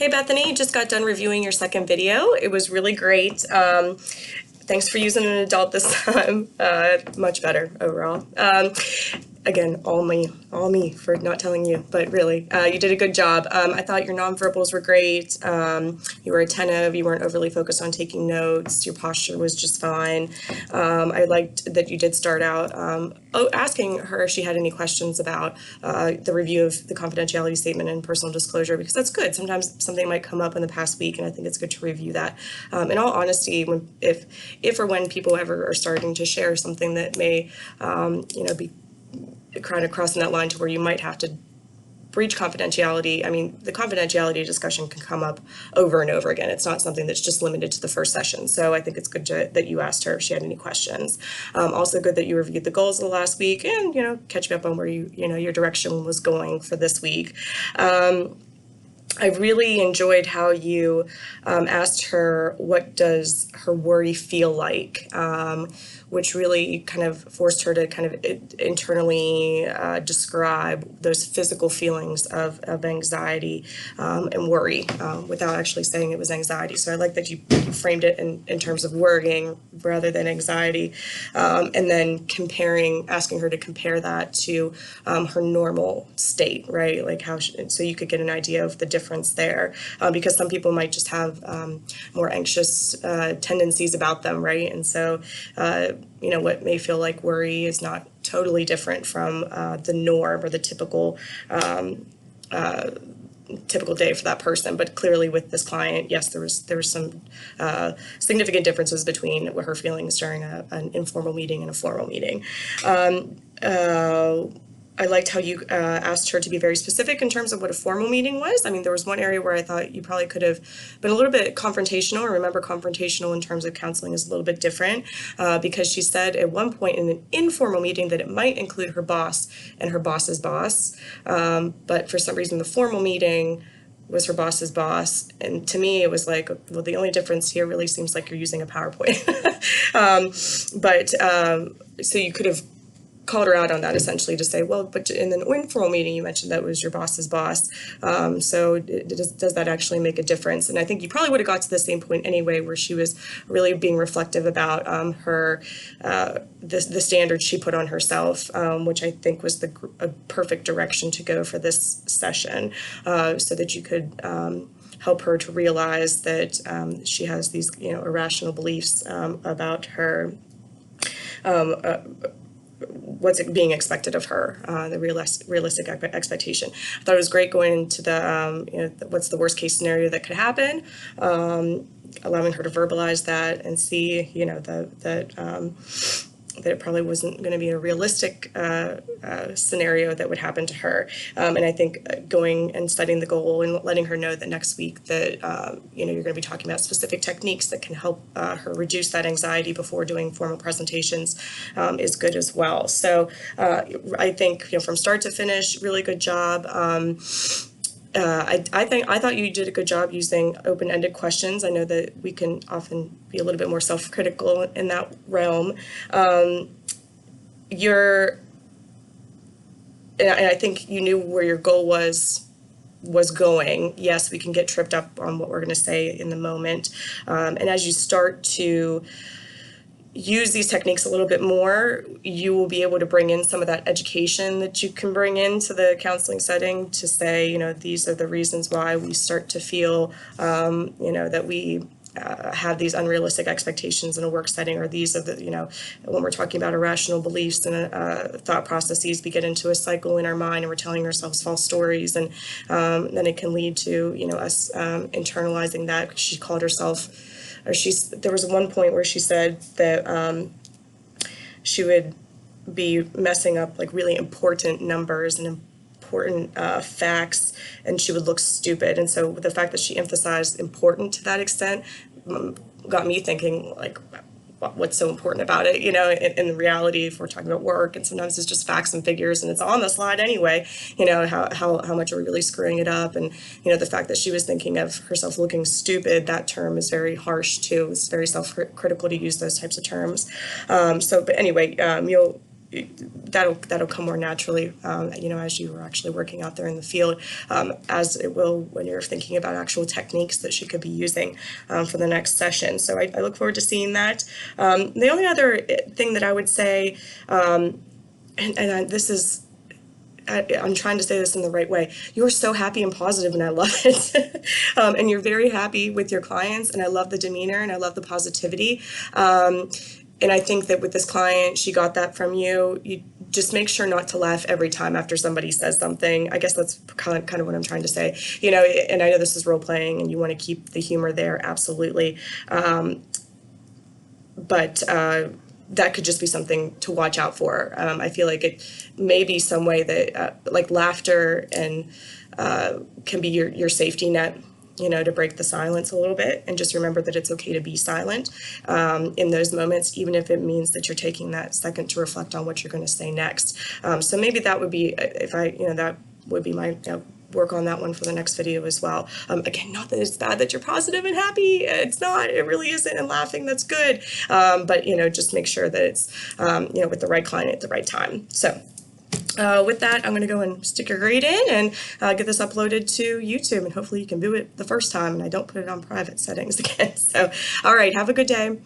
Hey Bethany, just got done reviewing your second video. It was really great. Thanks for using an adult this time. Much better overall. Again, all me for not telling you, but really, you did a good job. I thought your nonverbals were great. You were attentive. You weren't overly focused on taking notes. Your posture was just fine. I liked that you did start out asking her if she had any questions about the review of the confidentiality statement and personal disclosure, because that's good. Sometimes something might come up in the past week, and I think it's good to review that. In all honesty, if or when people ever are starting to share something that may, be kind of crossing that line to where you might have to breach confidentiality. I mean, the confidentiality discussion can come up over and over again. It's not something that's just limited to the first session. So I think it's good that you asked her if she had any questions. Also good that you reviewed the goals of the last week and, catch me up on where your direction was going for this week. I really enjoyed how you asked her, what does her worry feel like, which really kind of forced her to kind of internally describe those physical feelings of anxiety and worry without actually saying it was anxiety. So I like that you framed it in terms of worrying rather than anxiety, and then asking her to compare that to her normal state, right? Like so you could get an idea of the difference there, because some people might just have more anxious tendencies about them, right? And so, what may feel like worry is not totally different from the norm or the typical day for that person. But clearly with this client, yes, there was some significant differences between what her feelings during an informal meeting and a formal meeting. I liked how you asked her to be very specific in terms of what a formal meeting was. I mean, there was one area where I thought you probably could have been a little bit confrontational. Remember, confrontational in terms of counseling is a little bit different, because she said at one point in an informal meeting that it might include her boss and her boss's boss, but for some reason the formal meeting was her boss's boss. And to me, it was like, well, the only difference here really seems like you're using a PowerPoint. So you could have called her out on that, essentially, to say, well, but in an informal meeting, you mentioned that was your boss's boss. So does that actually make a difference? And I think you probably would have got to the same point anyway, where she was really being reflective about the standards she put on herself, which I think was a perfect direction to go for this session, so that you could help her to realize that she has these irrational beliefs about her. What's being expected of her, the realistic expectation. I thought it was great going into what's the worst case scenario that could happen, allowing her to verbalize that and see, that it probably wasn't going to be a realistic scenario that would happen to her. And I think going and studying the goal and letting her know that next week that, you're going to be talking about specific techniques that can help her reduce that anxiety before doing formal presentations is good as well. So I think, from start to finish, really good job. I thought you did a good job using open-ended questions. I know that we can often be a little bit more self-critical in that realm. And I think you knew where your goal was going. Yes, we can get tripped up on what we're going to say in the moment. And as you start to use these techniques a little bit more, you will be able to bring in some of that education that you can bring into the counseling setting to say, these are the reasons why we start to feel, that we have these unrealistic expectations in a work setting, or these are the, when we're talking about irrational beliefs and thought processes, we get into a cycle in our mind and we're telling ourselves false stories, and then it can lead to, us internalizing that. She called herself, there was one point where she said that she would be messing up like really important numbers and important facts, and she would look stupid. And so the fact that she emphasized important to that extent got me thinking, like, what's so important about it, in the reality, if we're talking about work, and sometimes it's just facts and figures and it's on the slide anyway, how much are we really screwing it up? And, the fact that she was thinking of herself looking stupid, that term is very harsh too. It's very self-critical to use those types of terms. But anyway, that'll come more naturally, as you are actually working out there in the field, as it will when you're thinking about actual techniques that she could be using for the next session. So I look forward to seeing that. The only other thing that I would say, this is, I'm trying to say this in the right way. You're so happy and positive, and I love it. And you're very happy with your clients, and I love the demeanor, and I love the positivity. And I think that with this client, she got that from you. You just make sure not to laugh every time after somebody says something. I guess that's kind of what I'm trying to say. And I know this is role playing, and you want to keep the humor there, absolutely. But that could just be something to watch out for. I feel like it may be some way that like laughter and can be your safety net, to break the silence a little bit, and just remember that it's okay to be silent in those moments, even if it means that you're taking that second to reflect on what you're going to say next. So maybe that would be, that would be my, work on that one for the next video as well. Again, not that it's bad that you're positive and happy. It's not. It really isn't. And laughing, that's good. But just make sure that it's with the right client at the right time. So with that, I'm going to go and stick your grade in and get this uploaded to YouTube, and hopefully you can view it the first time and I don't put it on private settings again. So, all right, have a good day.